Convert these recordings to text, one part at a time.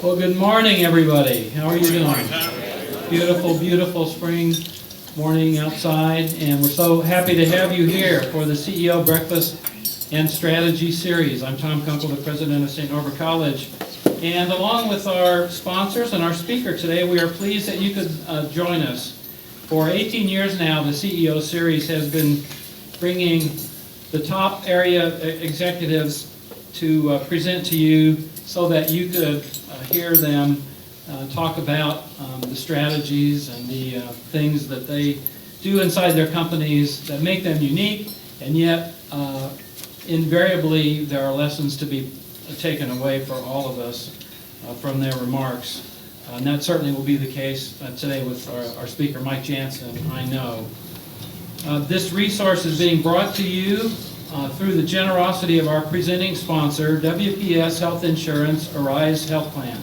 Well, good morning, everybody. How are you doing? Beautiful, beautiful spring morning outside, and we're so happy to have you here for the CEO Breakfast and Strategy Series. I'm Tom Kunkel, the president of St. Norbert College, and along with our sponsors and our speaker today, we are pleased that you could join us. For 18 years now, the CEO Series has been bringing the top area executives to present to you so that you could hear them talk about the strategies and the things that they do inside their companies that make them unique, and yet invariably there are lessons to be taken away for all of us from their remarks. And that certainly will be the case today with our speaker, Mike Jansen, I know. This resource is being brought to you through the generosity of our presenting sponsor, WPS Health Insurance Arise Health Plan.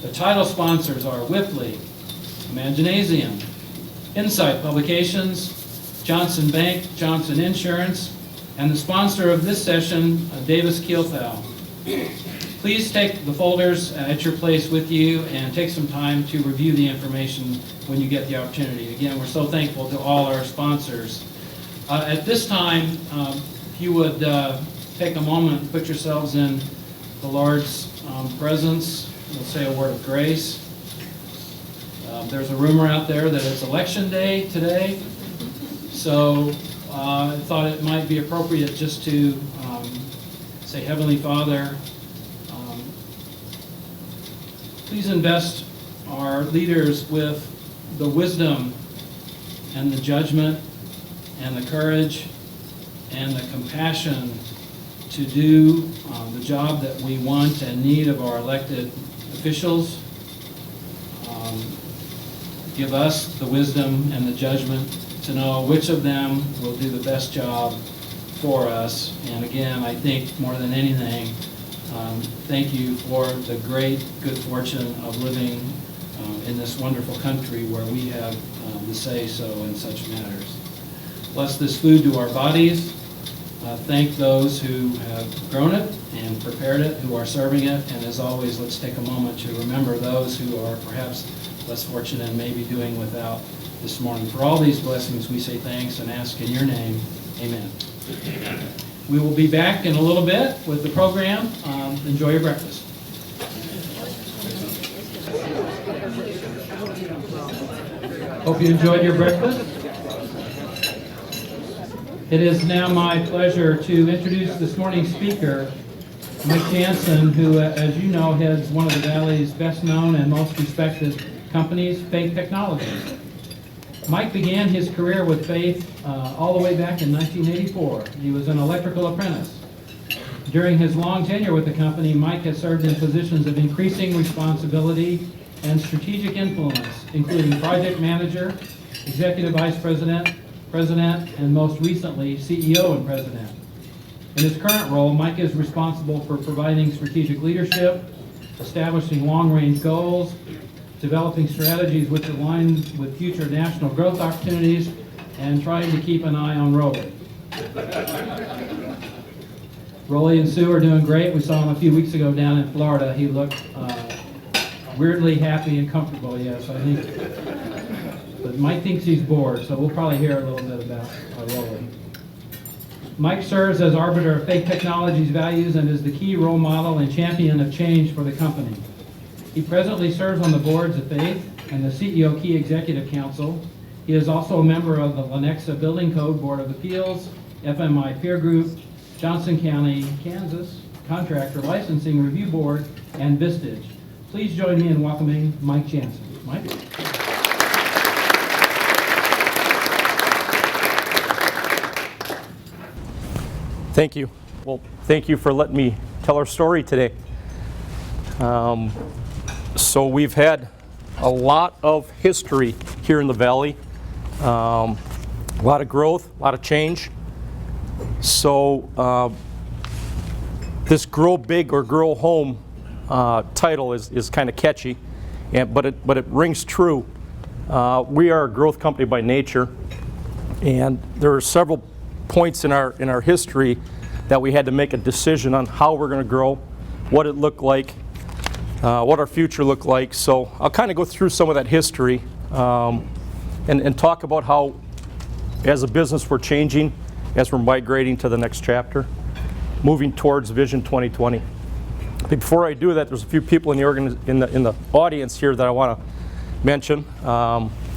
The title sponsors are Whipley, Imaginasium, Insight Publications, Johnson Bank, Johnson Insurance, and the sponsor of this session, Davis Kielthau. Please take the folders at your place with you and take some time to review the information when you get the opportunity. Again, we're so thankful to all our sponsors. At this time, if you would take a moment and put yourselves in the Lord's presence, we'll say a word of grace. There's a rumor out there that it's election day today, so I thought it might be appropriate just to say, Heavenly Father, please invest our leaders with the wisdom and the judgment and the courage and the compassion to do the job that we want and need of our elected officials. Give us the wisdom and the judgment to know which of them will do the best job for us. And again, I think more than anything, thank you for the great good fortune of living in this wonderful country where we have the say-so in such matters. Bless this food to our bodies. Thank those who have grown it and prepared it, who are serving it, and as always, let's take a moment to remember those who are perhaps less fortunate and maybe doing without this morning. For all these blessings, we say thanks and ask in your name, amen. We will be back in a little bit with the program. Enjoy your breakfast. Hope you enjoyed your breakfast. It is now my pleasure to introduce this morning's speaker, Mike Jansen, who, as you know, heads one of the Valley's best known and most respected companies, Faith Technologies. Mike began his career with Faith all the way back in 1984. He was an electrical apprentice. During his long tenure with the company, Mike has served in positions of increasing responsibility and strategic influence, including project manager, executive vice president, and most recently, CEO and president. In his current role, Mike is responsible for providing strategic leadership, establishing long-range goals, developing strategies which align with future national growth opportunities, and trying to keep an eye on Rolly. Rolly and Sue are doing great. We saw him a few weeks ago down in Florida. He looked weirdly happy and comfortable, yes, I think. But Mike thinks he's bored, so we'll probably hear a little bit about Rolly. Mike serves as arbiter of Faith Technologies' values and is the key role model and champion of change for the company. He presently serves on the boards of Faith and the CEO Key Executive Council. He is also a member of the Lenexa Building Code Board of Appeals, FMI Peer Group, Johnson County, Kansas Contractor Licensing Review Board, and Vistage. Please join me in welcoming Mike Jansen. Mike? Thank you. Well, thank you for letting me tell our story today. So we've had a lot of history here in the Valley, a lot of growth, a lot of change. So this Grow Big or Grow Home title is kind of catchy, but it rings true. We are a growth company by nature, and there are several points in our history that we had to make a decision on how we're going to grow, what it looked like, what our future looked like. So I'll kind of go through some of that history and talk about how, as a business, we're changing as we're migrating to the next chapter, moving towards Vision 2020. Before I do that, there's a few people in the audience here that I want to mention.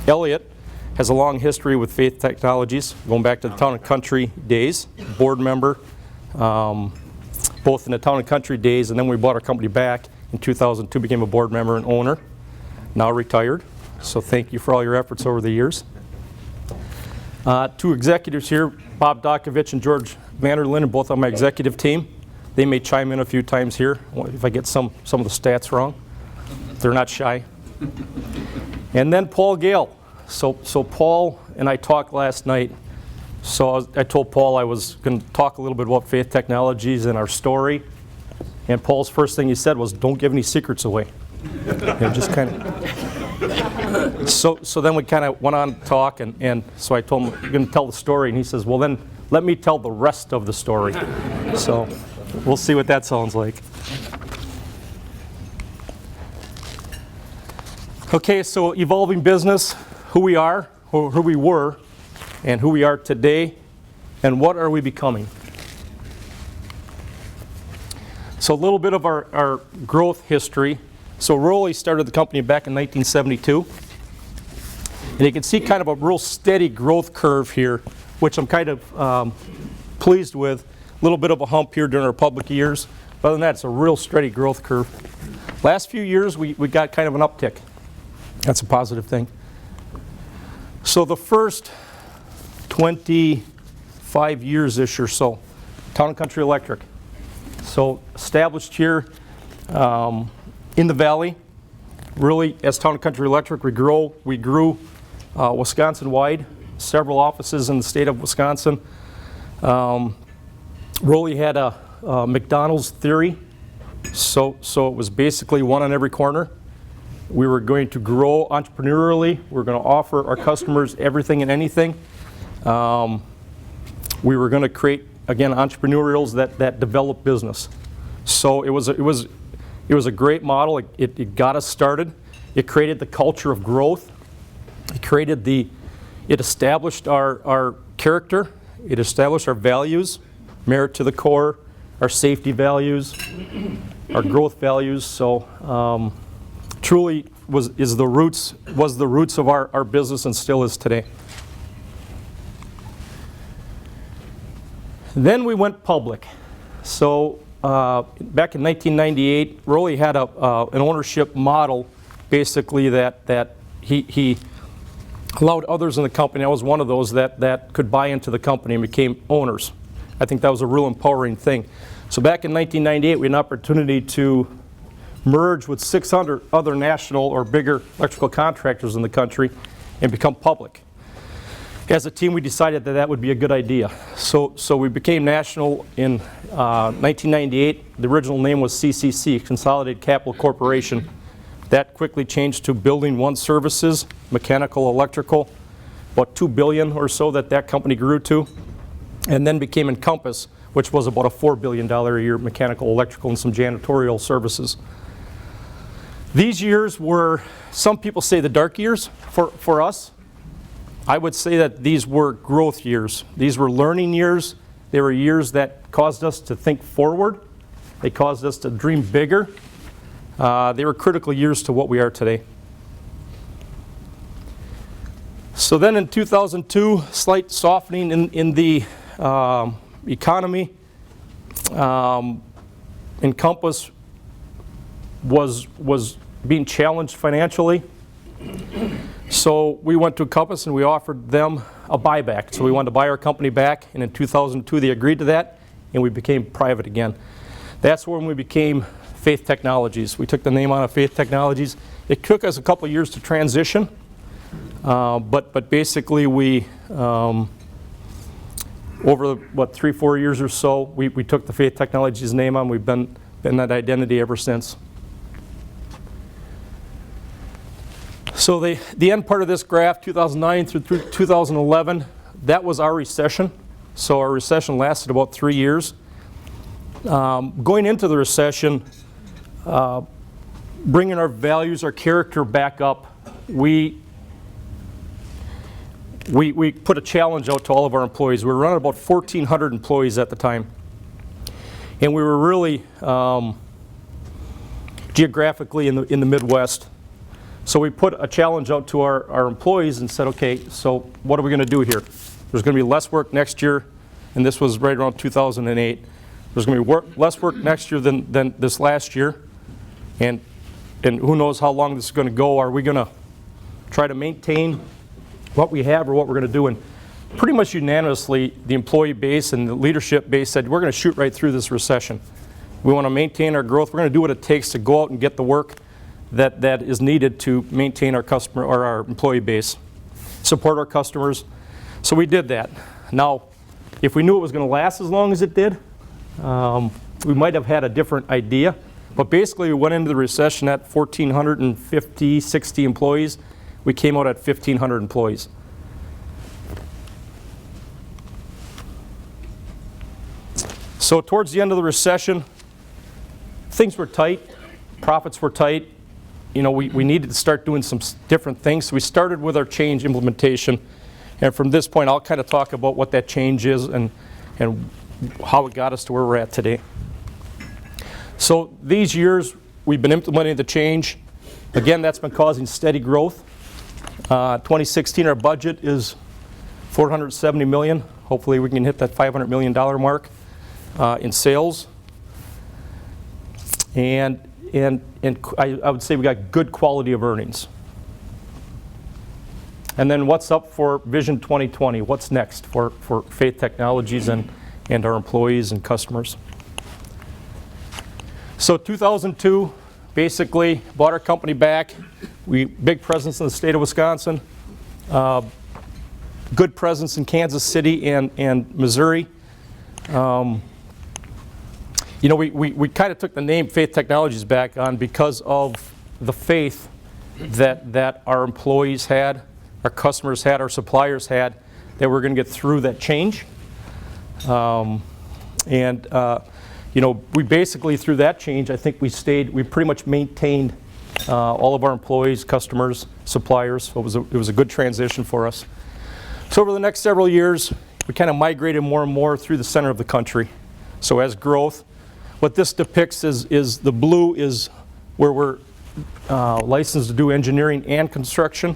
Elliot has a long history with Faith Technologies, going back to the Town and Country days, board member, both in the Town and Country days, and then we bought our company back in 2002, became a board member and owner, now retired. So thank you for all your efforts over the years. Two executives here, Bob Dokovich and George Vanderlyn, both on my executive team. They may chime in a few times here if I get some of the stats wrong. They're not shy. And then Paul Gale. So Paul and I talked last night. So I told Paul I was going to talk a little bit about Faith Technologies and our story. And Paul's first thing he said was, "Don't give any secrets away." Just kind of. So then we kind of went on to talk, and so I told him, "You're going to tell the story," and he says, "Well, then let me tell the rest of the story." So we'll see what that sounds like. Okay, so evolving business, who we are, who we were, and who we are today, and what are we becoming. So a little bit of our growth history. So Rolly started the company back in 1972. And you can see kind of a real steady growth curve here, which I'm kind of pleased with. A little bit of a hump here during our public years. But other than that, it's a real steady growth curve. Last few years, we got kind of an uptick. That's a positive thing. So the first 25 years-ish or so, Town and Country Electric. So established here in the valley. Really, as Town and Country Electric, we grew Wisconsin-wide, several offices in the state of Wisconsin. Rolly had a McDonald's theory, so it was basically one on every corner. We were going to grow entrepreneurially. We were going to offer our customers everything and anything. We were going to create, again, entrepreneurials that develop business. So it was a great model. It got us started. It created the culture of growth. It established our character. It established our values, merit to the core, our safety values, our growth values. So truly was the roots of our business and still is today. Then we went public. So back in 1998, Rolly had an ownership model, basically that he allowed others in the company. I was one of those that could buy into the company and became owners. I think that was a real empowering thing. So back in 1998, we had an opportunity to merge with 600 other national or bigger electrical contractors in the country and become public. As a team, we decided that would be a good idea. So we became national in 1998. The original name was CCC, Consolidated Capital Corporation. That quickly changed to Building One Services, mechanical, electrical, about $2 billion or so that company grew to, and then became Encompass, which was about a $4 billion a year mechanical, electrical, and some janitorial services. These years were, some people say, the dark years for us. I would say that these were growth years. These were learning years. They were years that caused us to think forward. They caused us to dream bigger. They were critical years to what we are today. So then in 2002, slight softening in the economy. Encompass was being challenged financially. So we went to Encompass and we offered them a buyback. So we wanted to buy our company back, and in 2002 they agreed to that, and we became private again. That's when we became Faith Technologies. We took the name on of Faith Technologies. It took us a couple years to transition, but basically we, over 3-4 years or so, we took the Faith Technologies name on. We've been that identity ever since. So the end part of this graph, 2009 through 2011, that was our recession. So our recession lasted about 3 years. Going into the recession, bringing our values, our character back up, we put a challenge out to all of our employees. We were running about 1,400 employees at the time. And we were really geographically in the Midwest. So we put a challenge out to our employees and said, okay, so what are we going to do here? There's going to be less work next year, and this was right around 2008. There's going to be less work next year than this last year, and who knows how long this is going to go. Are we going to try to maintain what we have or what we're going to do? And pretty much unanimously, the employee base and the leadership base said, we're going to shoot right through this recession. We want to maintain our growth. We're going to do what it takes to go out and get the work that is needed to maintain our customer or our employee base, support our customers. So we did that. Now, if we knew it was going to last as long as it did, we might have had a different idea. But basically, we went into the recession at 1,450, 60 employees. We came out at 1,500 employees. So towards the end of the recession, things were tight, profits were tight. You know, we needed to start doing some different things. So we started with our change implementation. And from this point, I'll kind of talk about what that change is and how it got us to where we're at today. So these years, we've been implementing the change. Again, that's been causing steady growth. 2016, our budget is $470 million. Hopefully we can hit that $500 million mark in sales. And I would say we got good quality of earnings. And then what's up for Vision 2020? What's next for Faith Technologies and our employees and customers? So 2002, basically bought our company back. Big presence in the state of Wisconsin. Good presence in Kansas City and Missouri. You know, we kind of took the name Faith Technologies back on because of the faith that our employees had, our customers had, our suppliers had, that we're going to get through that change. You know, we basically, through that change, I think we pretty much maintained all of our employees, customers, suppliers. So it was a good transition for us. So over the next several years, we kind of migrated more and more through the center of the country. So as growth, what this depicts is the blue is where we're licensed to do engineering and construction,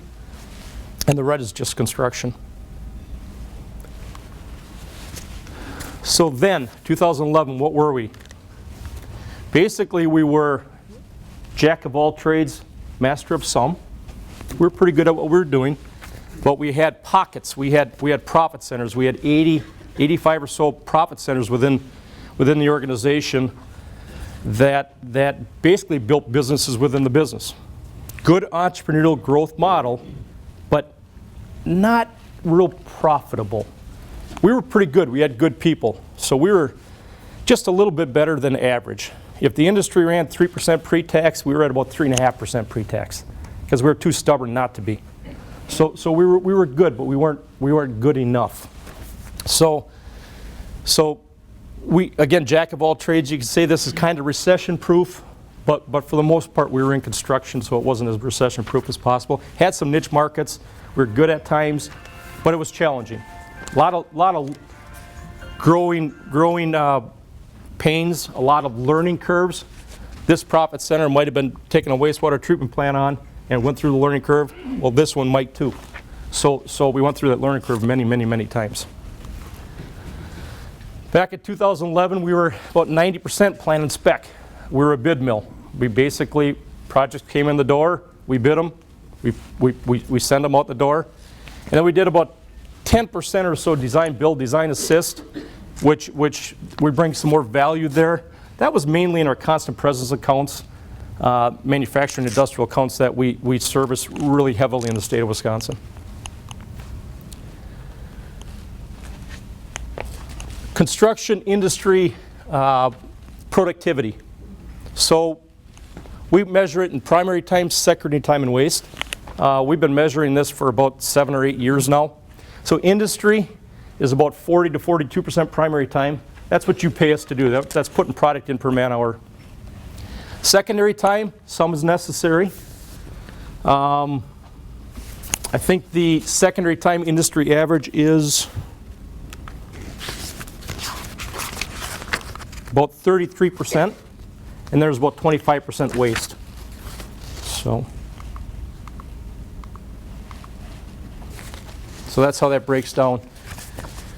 and the red is just construction. So then, 2011, what were we? Basically, we were jack of all trades, master of some. We were pretty good at what we were doing, but we had pockets. We had profit centers. We had 85 or so profit centers within the organization that basically built businesses within the business. Good entrepreneurial growth model, but not real profitable. We were pretty good. We had good people. So we were just a little bit better than average. If the industry ran 3% pre-tax, we were at about 3.5% pre-tax because we were too stubborn not to be. So we were good, but we weren't good enough. So we, again, jack of all trades. You can say this is kind of recession-proof, but for the most part, we were in construction, so it wasn't as recession-proof as possible. Had some niche markets. We were good at times, but it was challenging. A lot of growing pains, a lot of learning curves. This profit center might have been taking a wastewater treatment plant on and went through the learning curve. Well, this one might too. So we went through that learning curve many times. Back in 2011, we were about 90% plan and spec. We were a bid mill. We basically, projects came in the door, we bid them, we send them out the door. And then we did about 10% or so design build, design assist, which we bring some more value there. That was mainly in our constant presence accounts, manufacturing industrial accounts that we service really heavily in the state of Wisconsin. Construction industry productivity. So we measure it in primary time, secondary time, and waste. We've been measuring this for about 7 or 8 years now. So industry is about 40 to 42% primary time. That's what you pay us to do. That's putting product in per man hour. Secondary time, some is necessary. I think the secondary time industry average is about 33%, and there's about 25% waste. So that's how that breaks down.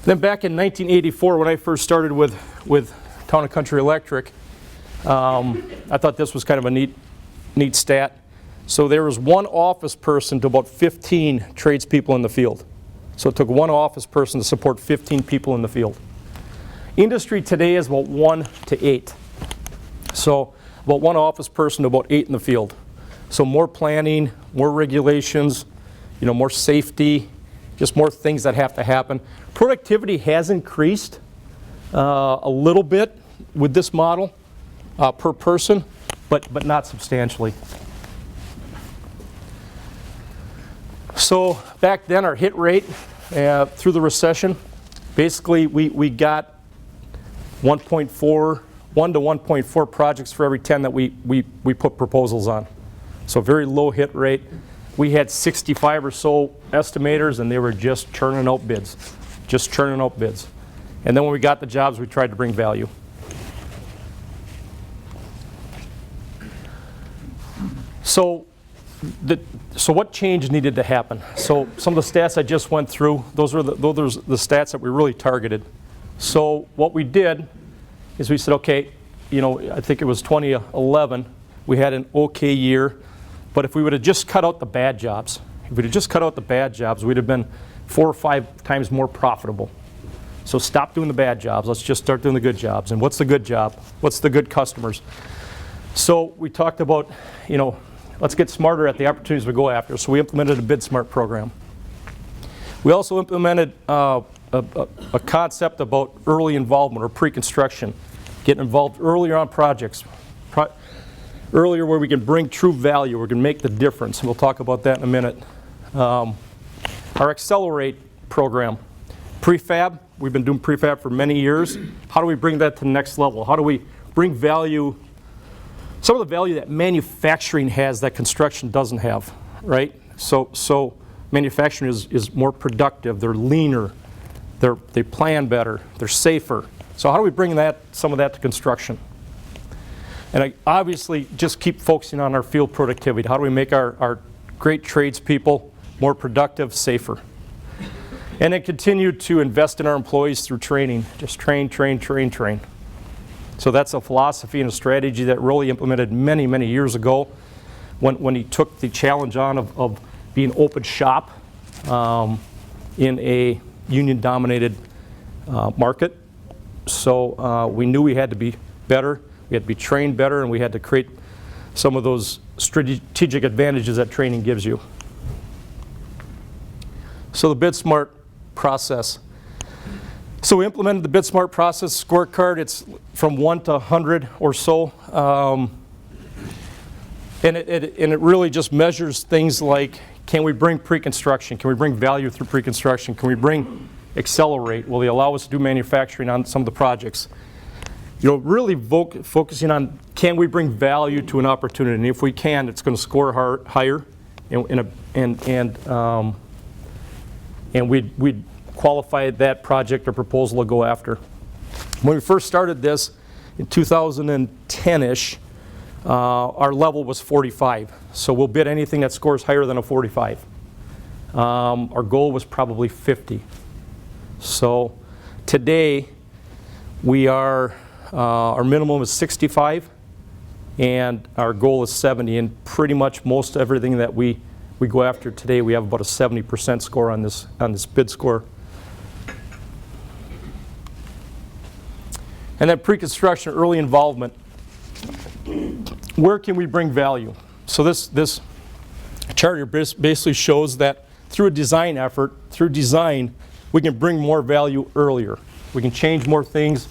Then back in 1984, when I first started with Town & Country Electric, I thought this was kind of a neat stat. So there was one office person to about 15 tradespeople in the field. So it took one office person to support 15 people in the field. Industry today is about 1 to 8. So about one office person to about 8 in the field. So more planning, more regulations, more safety, just more things that have to happen. Productivity has increased a little bit with this model per person, but not substantially. So back then our hit rate through the recession, basically we got 1 to 1.4 projects for every 10 that we put proposals on. So very low hit rate. We had 65 or so estimators, and they were just churning out bids. And then when we got the jobs, we tried to bring value. So what change needed to happen? So some of the stats I just went through, those are the stats that we really targeted. So what we did is we said, okay, I think it was 2011, we had an okay year, but if we would have just cut out the bad jobs, we'd have been 4 or 5 times more profitable. So stop doing the bad jobs, let's just start doing the good jobs. And what's the good job? What's the good customers? So we talked about, let's get smarter at the opportunities we go after. So we implemented a Bid Smart program. We also implemented a concept about early involvement or pre-construction, getting involved earlier on projects, earlier where we can bring true value, we can make the difference. And we'll talk about that in a minute. Our Accelerate program, prefab, we've been doing prefab for many years. How do we bring that to the next level? How do we bring value, some of the value that manufacturing has that construction doesn't have, right? So manufacturing is more productive, they're leaner, they plan better, they're safer. So how do we bring some of that to construction? And I obviously just keep focusing on our field productivity. How do we make our great tradespeople more productive, safer? And then continue to invest in our employees through training. Just train. So that's a philosophy and a strategy that really implemented many, many years ago when he took the challenge on of being open shop in a union-dominated market. So we knew we had to be better, we had to be trained better, and we had to create some of those strategic advantages that training gives you. So the Bid Smart process. So we implemented the Bid Smart process scorecard. It's from 1 to 100 or so. And it really just measures things like, can we bring pre-construction? Can we bring value through pre-construction? Can we bring Accelerate? Will they allow us to do manufacturing on some of the projects? Really focusing on, can we bring value to an opportunity? And if we can, it's going to score higher, and we'd qualify that project or proposal to go after. When we first started this in 2010-ish, our level was 45. So we'll bid anything that scores higher than a 45. Our goal was probably 50. So today we are, our minimum is 65 and our goal is 70, and pretty much most everything that we go after today, we have about a 70% score on this bid score. And then pre-construction, early involvement. Where can we bring value? So this chart here basically shows that through a design effort, through design, we can bring more value earlier. We can change more things.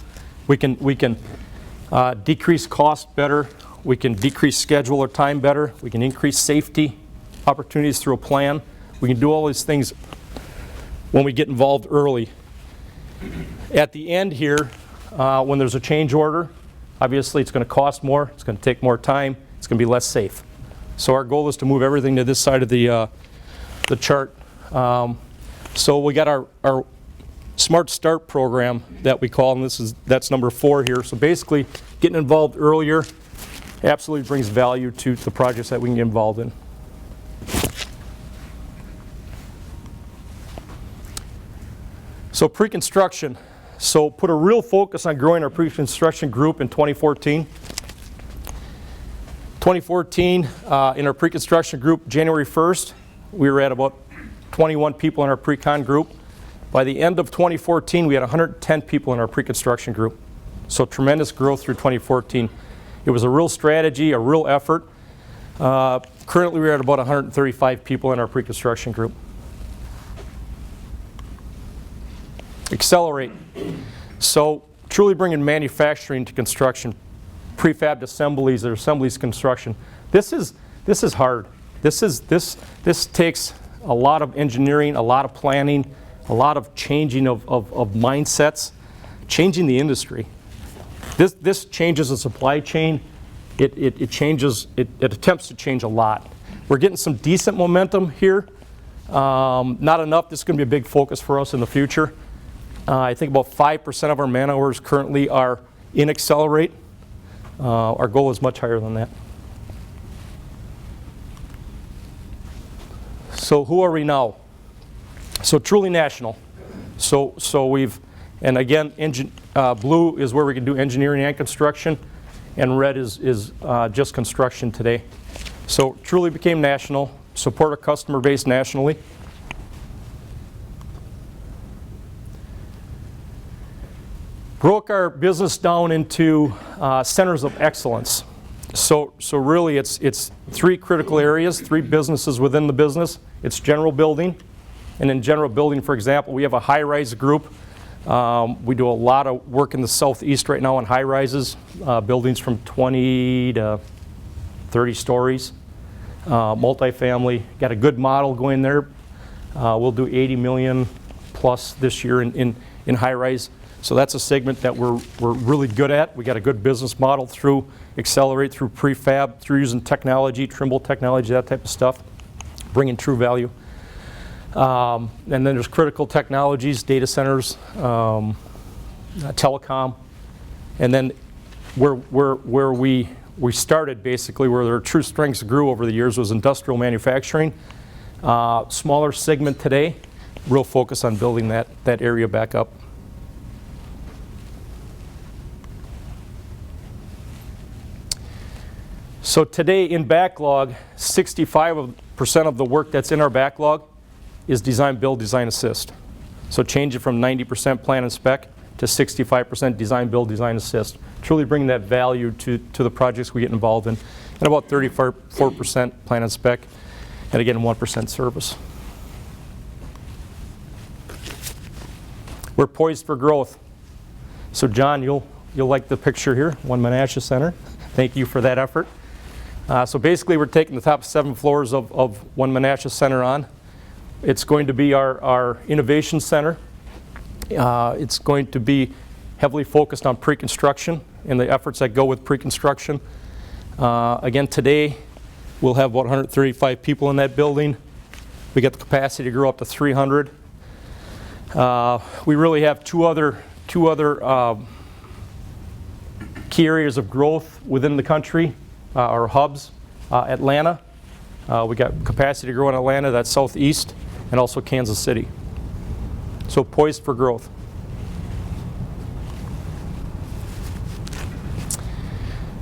We can decrease cost better. We can decrease schedule or time better. We can increase safety opportunities through a plan. We can do all these things when we get involved early. At the end here, when there's a change order, Obviously, it's going to cost more, it's going to take more time, it's going to be less safe. So our goal is to move everything to this side of the chart. So we got our Smart Start program that we call, and that's number 4 here. So basically, getting involved earlier absolutely brings value to the projects that we can get involved in. So pre-construction. So put a real focus on growing our pre-construction group in 2014. 2014, in our pre-construction group, January 1st, we were at about 21 people in our pre-con group. By the end of 2014, we had 110 people in our pre-construction group. So tremendous growth through 2014. It was a real strategy, a real effort. Currently, we're at about 135 people in our pre-construction group. Accelerate. So truly bringing manufacturing to construction, prefabbed assemblies or assemblies construction. This is hard. This takes a lot of engineering, a lot of planning, a lot of changing of mindsets, changing the industry. This changes the supply chain. It changes. It attempts to change a lot. We're getting some decent momentum here. Not enough. This is going to be a big focus for us in the future. I think about 5% of our man hours currently are in Accelerate. Our goal is much higher than that. So who are we now? So truly national. So we've, and again, blue is where we can do engineering and construction, and red is just construction today. So truly became national, support our customer base nationally. Broke our business down into centers of excellence. So really it's 3 critical areas, 3 businesses within the business. It's general building. And in general building, for example, we have a high-rise group. We do a lot of work in the southeast right now on high-rises, buildings from 20 to 30 stories, multifamily. Got a good model going there. We'll do 80 million plus this year in high-rise. So that's a segment that we're really good at. We got a good business model through Accelerate, through prefab, through using technology, Trimble technology, that type of stuff, bringing true value. And then there's critical technologies, data centers, telecom, and then where we started basically, where our true strengths grew over the years, was industrial manufacturing. Smaller segment today, real focus on building that area back up. So today in backlog, 65% of the work that's in our backlog is design, build, design, assist. So change it from 90% plan and spec to 65% design, build, design, assist. Truly bringing that value to the projects we get involved in. And about 34% plan and spec, and again 1% service. We're poised for growth. So John, you'll like the picture here, One Menasha Center. Thank you for that effort. So basically we're taking the top 7 floors of One Menasha Center on. It's going to be our innovation center. It's going to be heavily focused on pre-construction and the efforts that go with pre-construction. Again, today we'll have about 135 people in that building. We got the capacity to grow up to 300. We really have two other key areas of growth within the country. Our hubs, Atlanta. We got capacity to grow in Atlanta, that's southeast, and also Kansas City. So poised for growth.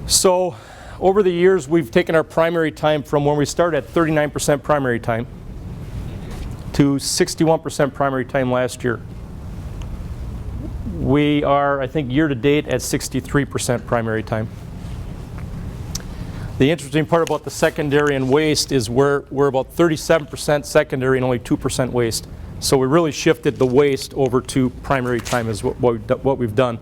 So over the years, we've taken our primary time from when we started at 39% primary time to 61% primary time last year. We are, I think, year to date at 63% primary time. The interesting part about the secondary and waste is we're about 37% secondary and only 2% waste. So we really shifted the waste over to primary time is what we've done.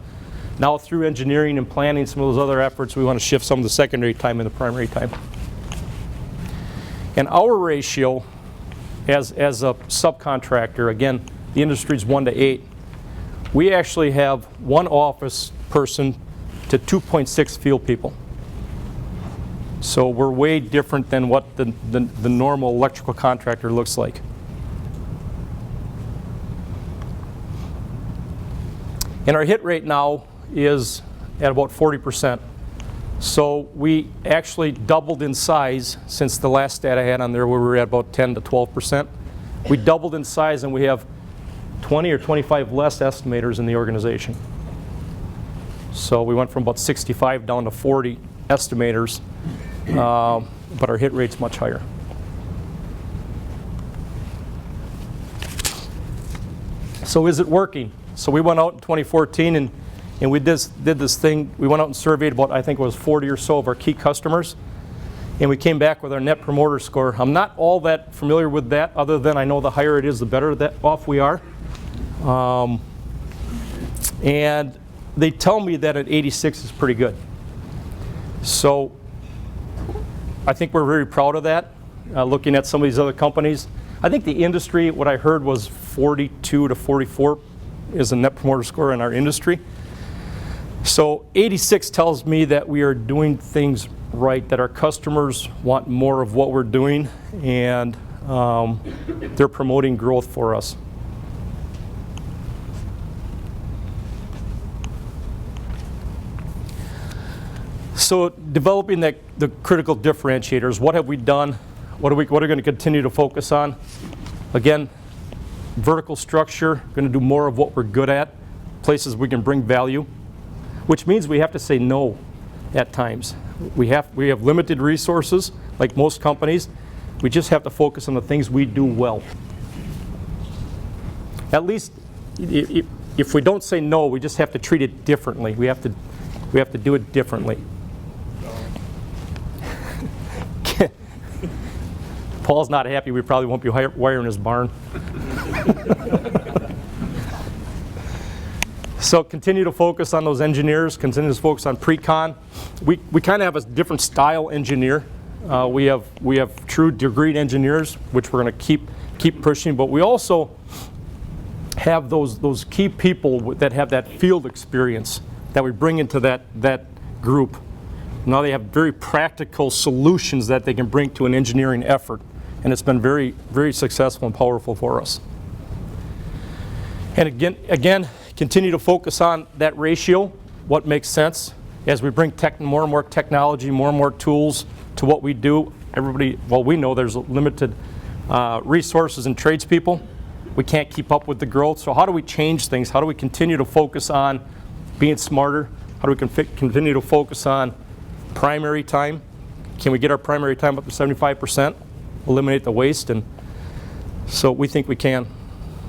Now through engineering and planning some of those other efforts, we want to shift some of the secondary time into primary time. And our ratio as a subcontractor, again, the industry's 1 to 8. We actually have 1 office person to 2.6 field people. So we're way different than what the normal electrical contractor looks like. And our hit rate now is at about 40%. So we actually doubled in size since the last stat I had on there, where we were at about 10 to 12%. We doubled in size, and we have 20 or 25 less estimators in the organization. So we went from about 65 down to 40 estimators, but our hit rate's much higher. So is it working? So we went out in 2014 and we did this thing. We went out and surveyed about, I think it was 40 or so of our key customers, and we came back with our net promoter score. I'm not all that familiar with that, other than I know the higher it is, the better off we are. And they tell me that at 86 is pretty good. So I think we're very proud of that, looking at some of these other companies. I think the industry, what I heard was 42 to 44 is a net promoter score in our industry. So 86 tells me that we are doing things right, that our customers want more of what we're doing, and they're promoting growth for us. So developing the critical differentiators, what have we done? What are we going to continue to focus on? Again, vertical structure, going to do more of what we're good at, places we can bring value, which means we have to say no at times. We have limited resources, like most companies. We just have to focus on the things we do well. At least, if we don't say no, we just have to treat it differently. We have to do it differently. Paul's not happy. We probably won't be wiring his barn. So continue to focus on those engineers, continue to focus on pre-con. We kind of have a different style engineer. We have true degreed engineers, which we're going to keep pushing, but we also have those key people that have that field experience that we bring into that group. Now they have very practical solutions that they can bring to an engineering effort, and it's been very, very successful and powerful for us. And again, continue to focus on that ratio, what makes sense, as we bring more and more technology, more and more tools to what we do. We know there's limited resources and tradespeople. We can't keep up with the growth. So how do we change things? How do we continue to focus on being smarter? How do we continue to focus on primary time? Can we get our primary time up to 75%? Eliminate the waste, and so we think we can.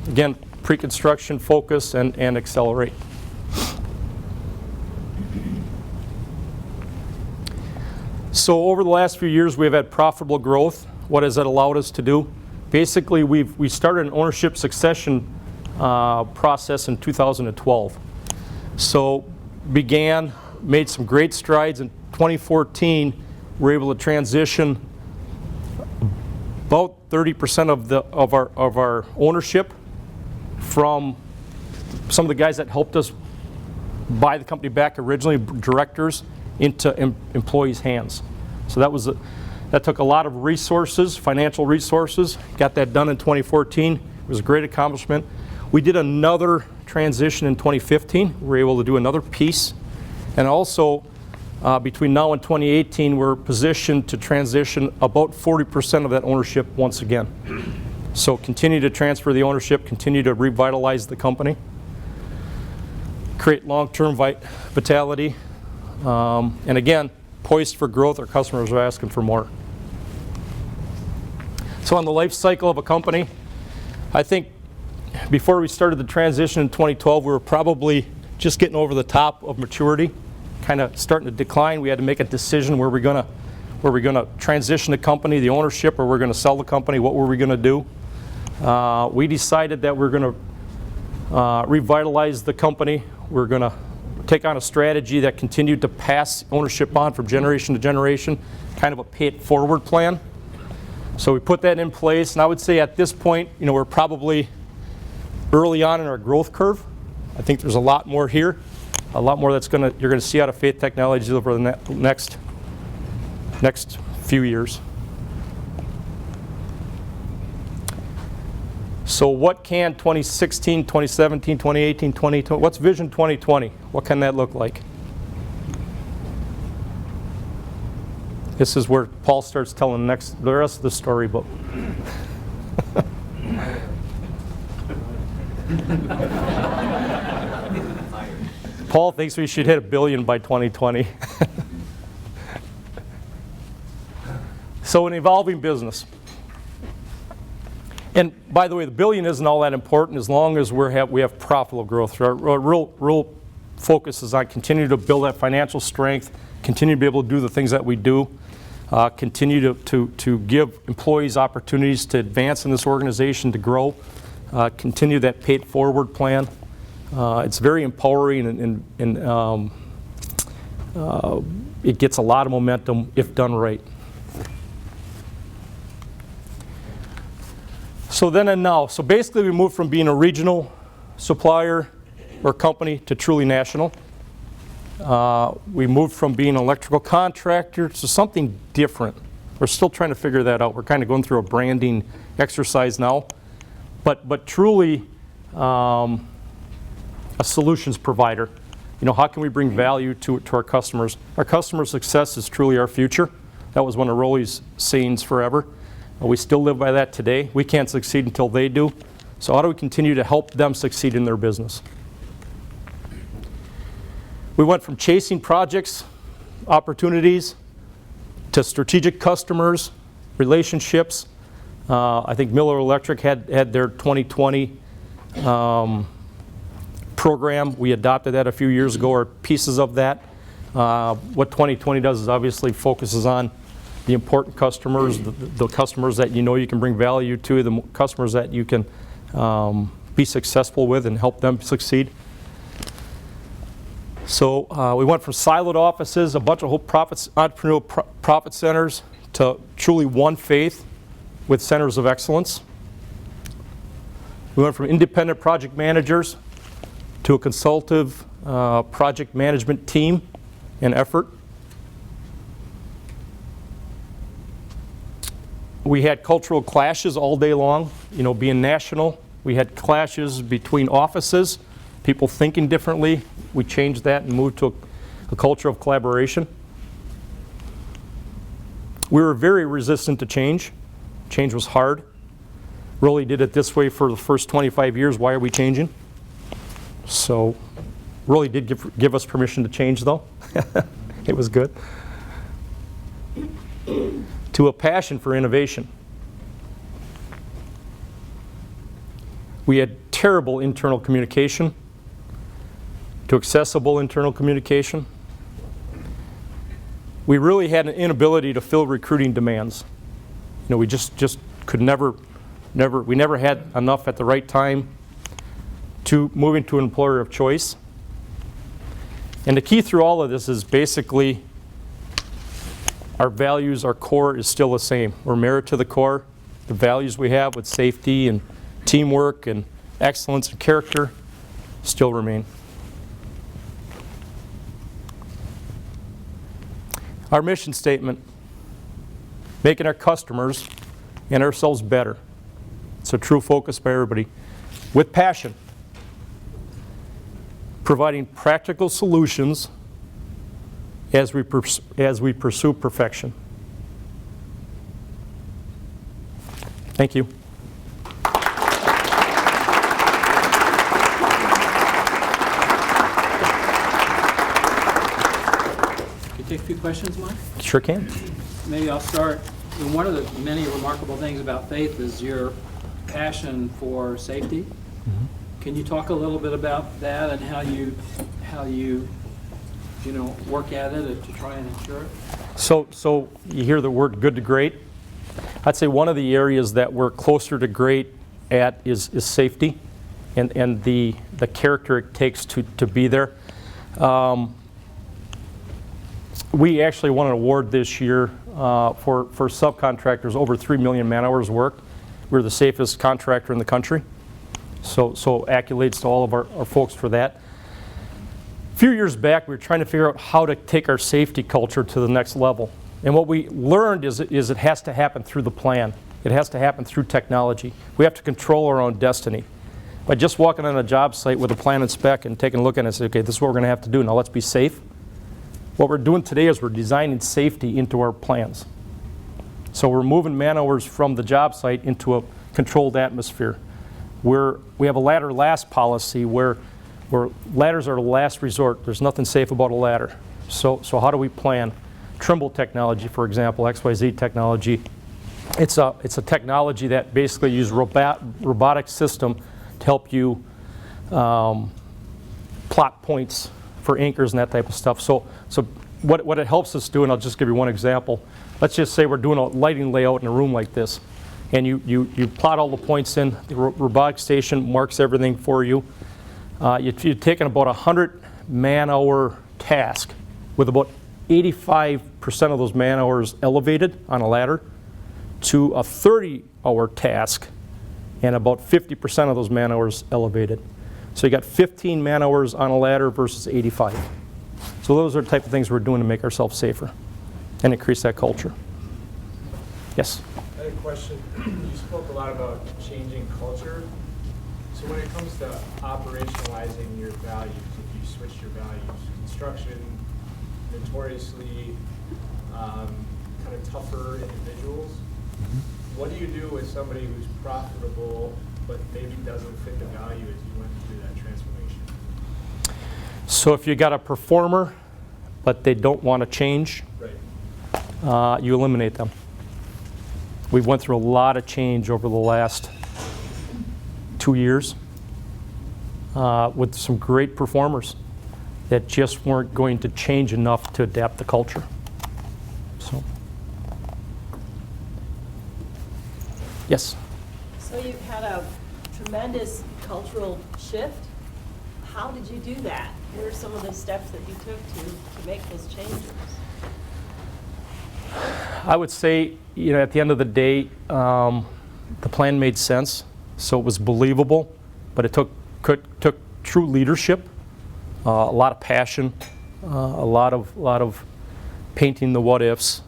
Again, pre-construction, focus, and accelerate. So over the last few years, we've had profitable growth. What has that allowed us to do? Basically, we started an ownership succession process in 2012. So made some great strides. In 2014, we were able to transition about 30% of our ownership from some of the guys that helped us buy the company back originally, directors, into employees' hands. So that took a lot of resources, financial resources. Got that done in 2014. It was a great accomplishment. We did another transition in 2015. We were able to do another piece, and also between now and 2018, we're positioned to transition about 40% of that ownership once again. So continue to transfer the ownership, continue to revitalize the company, create long-term vitality, and again, poised for growth. Our customers are asking for more. So on the life cycle of a company, I think before we started the transition in 2012, we were probably just getting over the top of maturity, kind of starting to decline. We had to make a decision where we're going to transition the company, the ownership, or we're going to sell the company. What were we going to do? We decided that we're going to revitalize the company. We're going to take on a strategy that continued to pass ownership on from generation to generation, kind of a pay it forward plan. So we put that in place, and I would say at this point, we're probably early on in our growth curve. I think there's a lot more here. A lot more you're gonna see out of Faith Technologies over the next few years. So what can 2016, 2017, 2018, 2020, what's Vision 2020? What can that look like? This is where Paul starts telling the rest of the story, but Paul thinks we should hit $1 billion by 2020. So an evolving business. And by the way, the $1 billion isn't all that important as long as we have profitable growth. Our real focus is on continuing to build that financial strength, continue to be able to do the things that we do, continue to give employees opportunities to advance in this organization, to grow, continue that paid forward plan. It's very empowering and it gets a lot of momentum if done right. So then and now. So basically we moved from being a regional supplier or company to truly national. We moved from being an electrical contractor to something different. We're still trying to figure that out. We're kind of going through a branding exercise now. But truly a solutions provider. You know, how can we bring value to our customers? Our customer success is truly our future. That was one of Rolly's sayings forever. We still live by that today. We can't succeed until they do. So how do we continue to help them succeed in their business? We went from chasing projects, opportunities, to strategic customers, relationships. I think Miller Electric had their 2020 program. We adopted that a few years ago, or pieces of that. What 2020 does is obviously focuses on the important customers, the customers that you know you can bring value to, the customers that you can be successful with and help them succeed. So we went from siloed offices, a bunch of entrepreneurial profit centers, to truly one Faith with centers of excellence. We went from independent project managers to a consultative project management team and effort. We had cultural clashes all day long. You know, being national, we had clashes between offices, people thinking differently. We changed that and moved to a culture of collaboration. We were very resistant to change. Change was hard. Rolly did it this way for the first 25 years. Why are we changing? So Rolly did give us permission to change, though. It was good. To a passion for innovation. We had terrible internal communication to accessible internal communication. We really had an inability to fill recruiting demands. You know, we just could never, we never had enough at the right time to moving to an employer of choice. And the key through all of this is basically our values, our core is still the same. We're married to the core. The values we have with safety and teamwork and excellence and character still remain. Our mission statement, making our customers and ourselves better. It's a true focus by everybody. With passion, providing practical solutions as we pursue perfection. Thank you. Take a few questions, Mike? Sure can. Maybe I'll start. One of the many remarkable things about Faith is your passion for safety. Mm-hmm. Can you talk a little bit about that and how you work at it to try and ensure it? So you hear the word good to great. I'd say one of the areas that we're closer to great at is safety and the character it takes to be there. We actually won an award this year for subcontractors, over 3 million man hours worked. We're the safest contractor in the country. So accolades to all of our folks for that. few years back, we were trying to figure out how to take our safety culture to the next level. And what we learned is it has to happen through the plan. It has to happen through technology. We have to control our own destiny. By just walking on a job site with a plan and spec and taking a look at it and say, okay, this is what we're going to have to do. Now let's be safe. What we're doing today is we're designing safety into our plans. So we're moving man hours from the job site into a controlled atmosphere. We have a ladder last policy where ladders are the last resort. There's nothing safe about a ladder. So how do we plan? Trimble technology, for example, XYZ technology. It's a technology that basically uses robotic system to help you plot points for anchors and that type of stuff. So what it helps us do, and I'll just give you one example. Let's just say we're doing a lighting layout in a room like this, and you plot all the points in. The robotic station marks everything for you. You're taking about 100 man-hour task with about 85% of those man-hours elevated on a ladder to a 30-hour task and about 50% of those man-hours elevated. So you got 15 man-hours on a ladder versus 85. So those are the type of things we're doing to make ourselves safer and increase that culture. Yes? I had a question. You spoke a lot about changing culture. So when it comes to operationalizing your values, if you switch your values, construction, notoriously kind of tougher individuals, what do you do with somebody who's profitable but maybe doesn't fit the value as you went through that transformation? So if you got a performer but they don't want to change, right, you eliminate them. We went through a lot of change over the last 2 years with some great performers that just weren't going to change enough to adapt the culture. So, yes? So you've had a tremendous cultural shift. How did you do that? What are some of the steps that you took to make those changes? I would say, at the end of the day, the plan made sense, so it was believable, but it took true leadership, a lot of passion, a lot of painting the what ifs,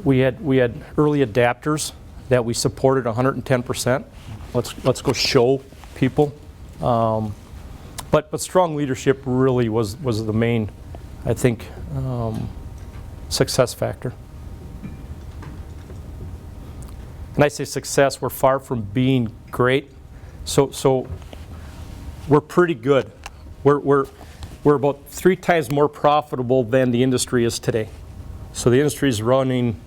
we had early adapters that we supported 110%. Let's go show people, but strong leadership really was the main, I think, success factor. And I say success, we're far from being great. So we're pretty good. We're about 3 times more profitable than the industry is today. So the industry is running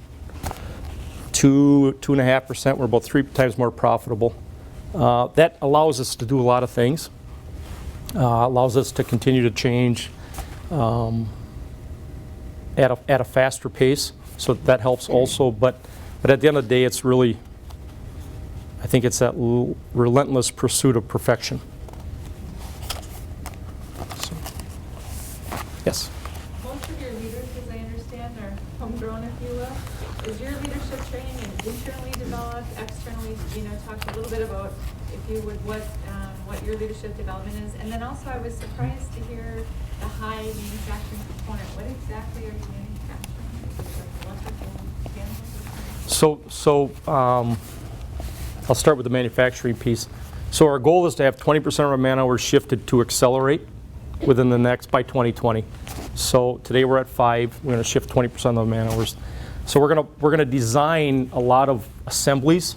2.5%. We're about 3 times more profitable. That allows us to do a lot of things. Allows us to continue to change at a faster pace. So that helps also. But at the end of the day, it's really, I think it's that relentless pursuit of perfection. So, yes? Most of your leaders, as I understand, are homegrown, if you will. Is your leadership training internally developed, externally? Talk a little bit about, if you would, what your leadership development is. And then also, I was surprised to hear the high manufacturing component. What exactly are you manufacturing? Is it like electrical panels? So I'll start with the manufacturing piece. So our goal is to have 20% of our man hours shifted to accelerate within the next, by 2020. So today we're at 5. We're going to shift 20% of the man hours. So we're going to design a lot of assemblies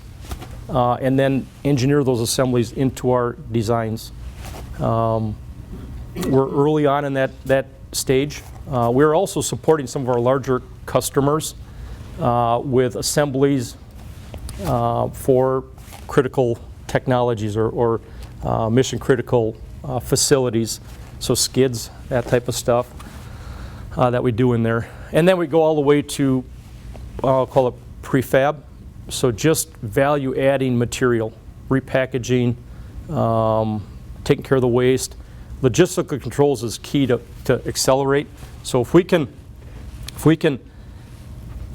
and then engineer those assemblies into our designs. We're early on in that stage. We're also supporting some of our larger customers with assemblies for critical technologies or mission critical facilities. So skids, that type of stuff that we do in there. And then we go all the way to, I'll call it prefab. So just value adding material, repackaging, taking care of the waste. Logistical controls is key to accelerate. So if we can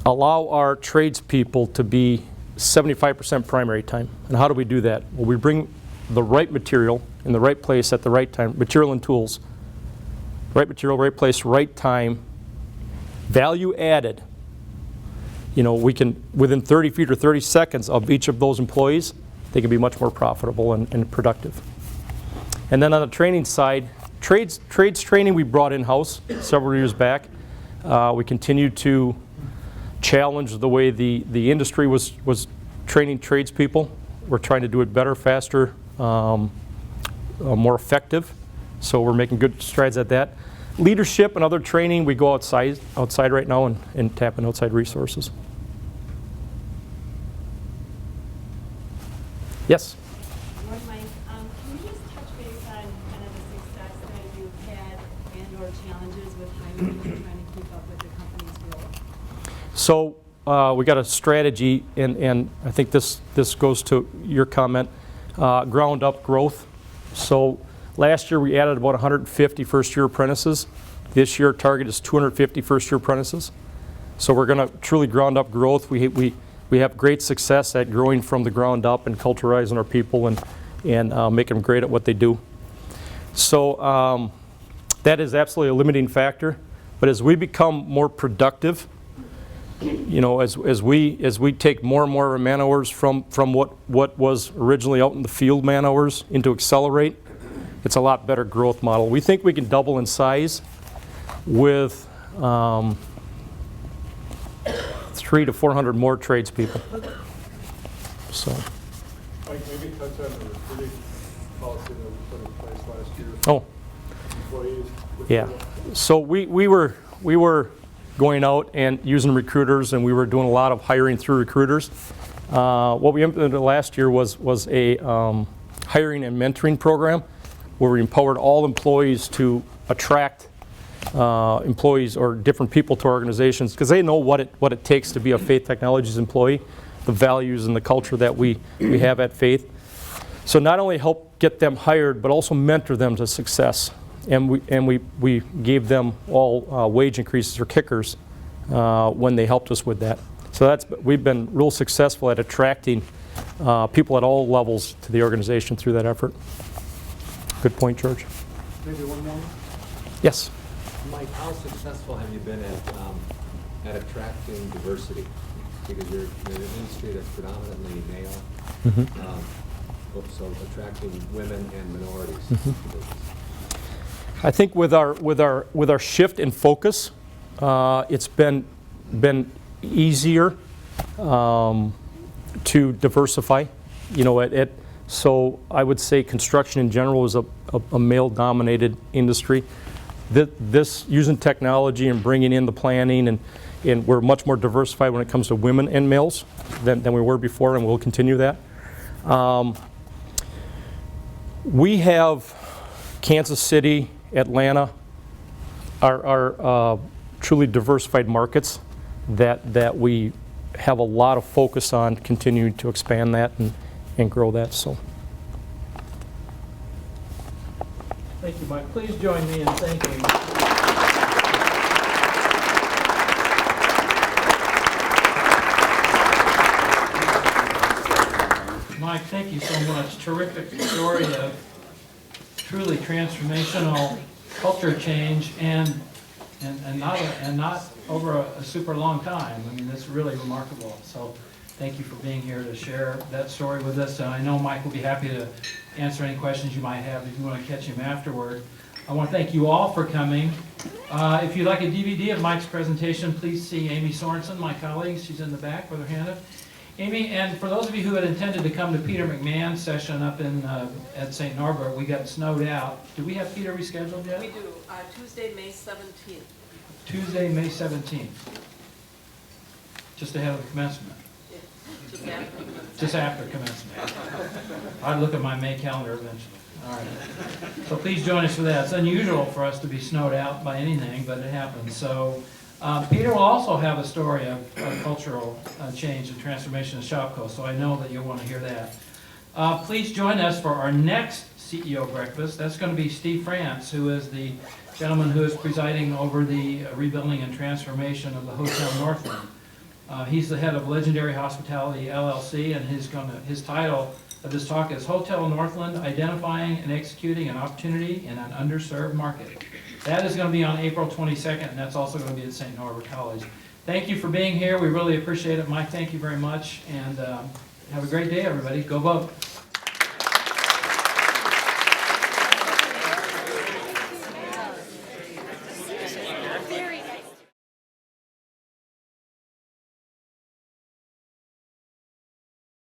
allow our tradespeople to be 75% primary time. And how do we do that? Well, we bring the right material in the right place at the right time, material and tools. Right material, right place, right time, value added. You know, we can, within 30 feet or 30 seconds of each of those employees, they can be much more profitable and productive. And then on the training side, trades training we brought in-house several years back. We continue to challenge the way the industry was training tradespeople. We're trying to do it better, faster, more effective. So we're making good strides at that. Leadership and other training, we go outside right now and tap in outside resources. Yes? One, Mike, can you just touch base on kind of the success that you've had and/or challenges with hiring and trying to keep up with the company's growth? So we got a strategy, and I think this goes to your comment, GroundUp Growth. So last year we added about 150 first-year apprentices. This year target is 250 first-year apprentices. So we're going to truly ground up growth. We have great success at growing from the ground up and culturizing our people and making them great at what they do. So that is absolutely a limiting factor. But as we become more productive, you know, as we take more and more man hours from what was originally out in the field man hours into Accelerate, it's a lot better growth model. We think we can double in size with 300 to 400 more tradespeople. So. Mike, maybe touch on the recruiting policy that we put in place last year. Oh. Employees. Yeah. So we were going out and using recruiters, and we were doing a lot of hiring through recruiters. What we implemented last year was a hiring and mentoring program where we empowered all employees to attract employees or different people to organizations because they know what it takes to be a Faith Technologies employee, the values and the culture that we have at Faith. So not only help get them hired, but also mentor them to success. And we gave them all wage increases or kickers when they helped us with that. So we've been real successful at attracting people at all levels to the organization through that effort. Good point, George. Maybe one more? Yes. Mike, how successful have you been at attracting diversity? Because you're in an industry that's predominantly male, so attracting women and minorities. I think with our shift in focus, it's been easier to diversify. You know, so I would say construction in general is a male-dominated industry. This using technology and bringing in the planning, and we're much more diversified when it comes to women and males than we were before, and we'll continue that. We have Kansas City, Atlanta are truly diversified markets that we have a lot of focus on continuing to expand that and grow that. So. Thank you, Mike. Please join me in thanking Mike. Thank you so much. Terrific story of truly transformational culture change and not over a super long time. I mean, that's really remarkable. So thank you for being here to share that story with us. And I know Mike will be happy to answer any questions you might have if you want to catch him afterward. I want to thank you all for coming. If you'd like a DVD of Mike's presentation, please see Amy Sorensen, my colleague. She's in the back with her hand up. Amy, and for those of you who had intended to come to Peter McMahon's session up at St. Norbert, we got snowed out. Do we have Peter rescheduled yet? We do. Tuesday, May 17th. Tuesday, May 17th. Just ahead of the commencement. Yeah, Just after commencement. I'd look at my May calendar eventually. All right. So please join us for that. It's unusual for us to be snowed out by anything, but it happens. So Peter will also have a story of cultural change and transformation in Shopko, so I know that you'll want to hear that. Please join us for our next CEO breakfast. That's going to be Steve France, who is the gentleman who is presiding over the rebuilding and transformation of the Hotel Northland. He's the head of Legendary Hospitality LLC, and his title of this talk is Hotel Northland, Identifying and Executing an Opportunity in an Underserved Market. That is going to be on April 22nd, and that's also going to be at St. Norbert College. Thank you for being here. We really appreciate it. Mike, thank you very much, and have a great day, everybody. Go vote.